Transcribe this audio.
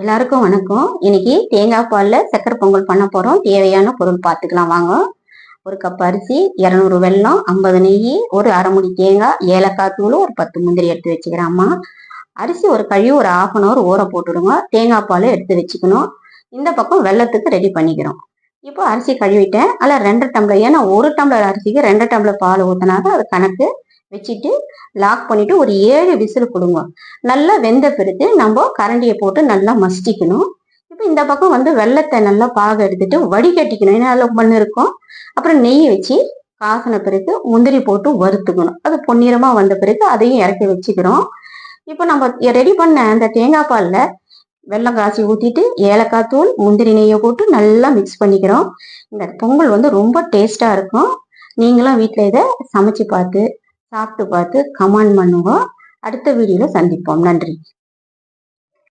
எல்லாருக்கும் வணக்கம். இன்னைக்கு தேங்காய் பால்ல சக்கரை பொங்கல் பண்ண போறோம். தேவையான பொருள் பார்த்துக்கலாம் வாங்க. ஒரு கப் அரிசி, 200 வெல்லம், 50 நெய், ஒரு அரை முடி தேங்காய், ஏலக்காய் தூள், ஒரு 10 முந்திரி எடுத்து வச்சுக்கிறேன் அம்மா. அரிசி ஒரு கழுவி ஒரு 1/2 hour ஊற போட்டுடுங்க. தேங்காய் பால் எடுத்து வச்சுக்கணும். இந்த பக்கம் வெள்ளத்துக்கு ரெடி பண்ணிக்கிறோம். இப்போ அரிசி கழுவிட்டேன். அதில் 2 டம்ளர், ஏன்னா 1 டம்ளர் அரிசிக்கு 2 டம்ளர் பால் ஊற்றினாதான் அது கணக்கு. வச்சுட்டு லாக் பண்ணிட்டு ஒரு 7 விசில் கொடுங்க. நல்லா வெந்த பிறகு நம்ம கரண்டியை போட்டு நல்லா மசிக்கணும். இப்போ இந்த பக்கம் வெள்ளத்தை நல்லா பாக எடுத்துட்டு வடிகட்டிக்கணும். ஏன்னா அதில் மண் இருக்கும். அப்புறம் நெய் வச்சு காசின பிறகு முந்திரி போட்டு வறுத்துக்கணும். அது பொன்னிறமா வந்த பிறகு அதையும் இறக்கி வச்சுக்கிறோம். இப்போ நம்ம ரெடி பண்ண அந்த தேங்காய் பால்ல வெல்லம் காய்ச்சி ஊற்றிட்டு ஏலக்காய் தூள், முந்திரி நெய்யை போட்டு நல்லா மிக்ஸ் பண்ணிக்கிறோம். இந்த பொங்கல் ரொம்ப டேஸ்டா இருக்கும். நீங்களும் வீட்டில் இதை சமைச்சு பார்த்து சாப்பிட்டு பார்த்து கமெண்ட் பண்ணுங்க. அடுத்த வீடியோல சந்திப்போம். நன்றி.